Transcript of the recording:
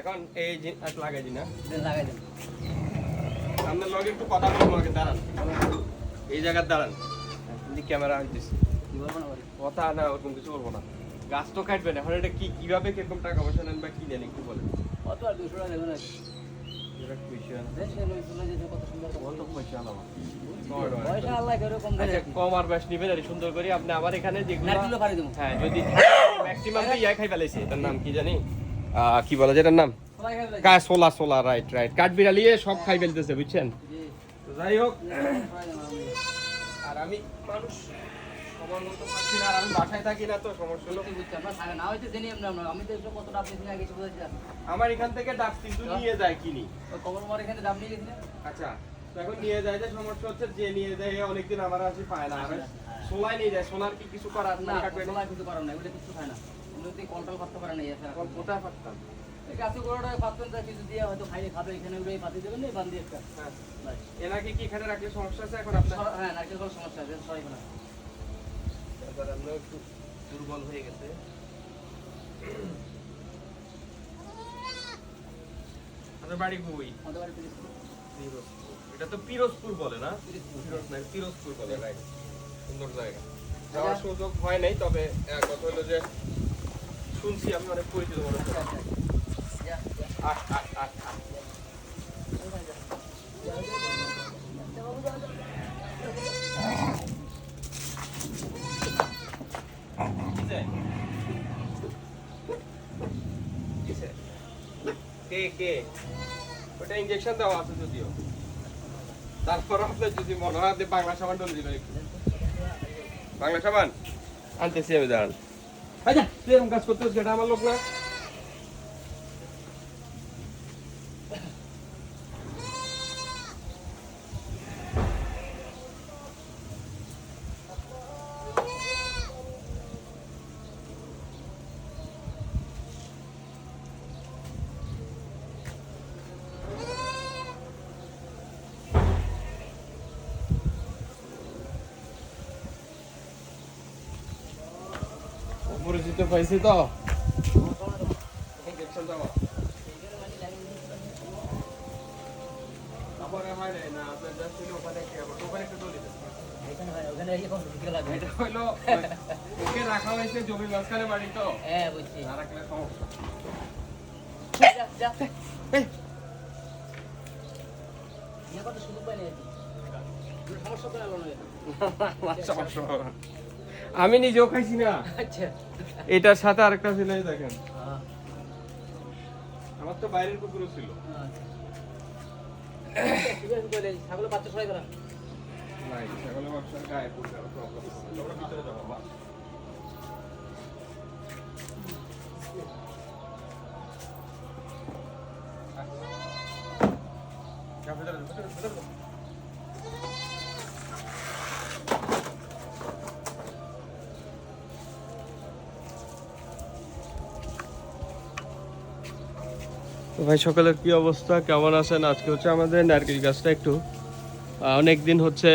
এখন এই লাগাই দিন না লাগাই দেন আপনার লগে একটু কথা বলবো আগে দাঁড়ান এই জায়গায় দাঁড়ান ক্যামেরা হইতেছে কি বলবো না ভাই কথা না ওরকম কিছু বলবো না গাছ তো কাটবেন এখন এটা কি কিভাবে কিরকম টাকা পয়সা নেন বা কি নেন একটু বলেন কত আর 200 টাকা দেবেন এটা পয়সা দেন সে লই চলে যেতে কত সুন্দর কত পয়সা আলাদা পয়সা আল্লাহ করে কম দেন আচ্ছা কম আর বেশ নিবেন আর সুন্দর করে আপনি আবার এখানে যেগুলো নারকেলও পারি দেবো হ্যাঁ যদি ম্যাক্সিমাম তো ইয়া খাই ফেলেছে এটার নাম কি জানি কি বলে যেটার নাম সবাই খাবে কাজ সোলা রাইট কাঠবিড়ালি সব খাই ফেলতেছে বুঝছেন তো যাই হোক আর আমি মানুষ সবার মতো পাচ্ছি না আর আমি বাসায় থাকি না তো সমস্যা হলো আমরা থাকে না হইতে জানি আমরা আমি তো একটু কতটা আপনি আগে কিছু বুঝাচ্ছি আমার এখান থেকে ডাব কিন্তু নিয়ে যায় কিনি ওই খবর মার এখানে দাম নিয়ে গেছিলেন আচ্ছা তো এখন নিয়ে যায় যে সমস্যা হচ্ছে যে নিয়ে যায় অনেকদিন আমার আসি পায় না আর সোলাই নিয়ে যায় সোলার কি কিছু করার না না কাটবে সোলা কিছু করার নাই ওটা কিছু খায় না এমনিতে কন্ট্রোল করতে পারে না এছাড়া কোথায় পারতাম এই গাছে গোড়াটা পাতবেন তা কিছু দিয়ে হয়তো খাইয়ে খাবে এখানে উড়ে পাতি দেবেন না বান্ধি একটা হ্যাঁ বাস। এনাকে কি এখানে রাখলে সমস্যা আছে এখন আপনার হ্যাঁ নারকেল কোনো সমস্যা আছে সবাই না এবার আমরা একটু দুর্বল হয়ে গেছে আপনার বাড়ি কই আমাদের বাড়ি তিরিশ পিরোজপুর এটা তো পিরোজপুর বলে না পিরোজ না পিরোজপুর বলে রাইট সুন্দর জায়গা যাওয়ার সুযোগ হয় নাই তবে কথা হলো যে শুনছি আমি অনেক পরিচিত মনে হচ্ছে কে ওটা ইনজেকশন দেওয়া আছে যদিও তারপর আপনার যদি মনে হয় বাংলা সাবান ডলে দিবেন একটু বাংলা সাবান আনতেছি আমি দাঁড়ান আচ্ছা তুই এরকম কাজ করতে হচ্ছে এটা আমার লোক না পরিচিত পাইছি তো ইনজেকশন দেওয়া তারপরে হয় না আপনার জাস্ট হলো ওখানে একটু ডলে দেন এখানে হয় ওখানে এই কোন দিকে লাগবে এটা হলো ওকে রাখা হয়েছে জমির মাঝখানে বাড়ি তো হ্যাঁ বুঝছি আর একটা সমস্যা যা যা ইয়া কত সুযোগ পাই না সমস্যা তো এলো না আমি নিজেও খাইছি না আচ্ছা এটার সাথে আরেকটা ছিল এই দেখেন আমার তো বাইরের কুকুরও ছিল ছাগলের বাচ্চা সবাই করা নাই ছাগলের বাচ্চার গায়ে পড়ে গেল প্রবলেম ওরা ভিতরে যাবো বাবা যা ভিতরে তো ভাই সকালের কি অবস্থা কেমন আছেন আজকে হচ্ছে আমাদের নারকেল গাছটা একটু অনেক দিন হচ্ছে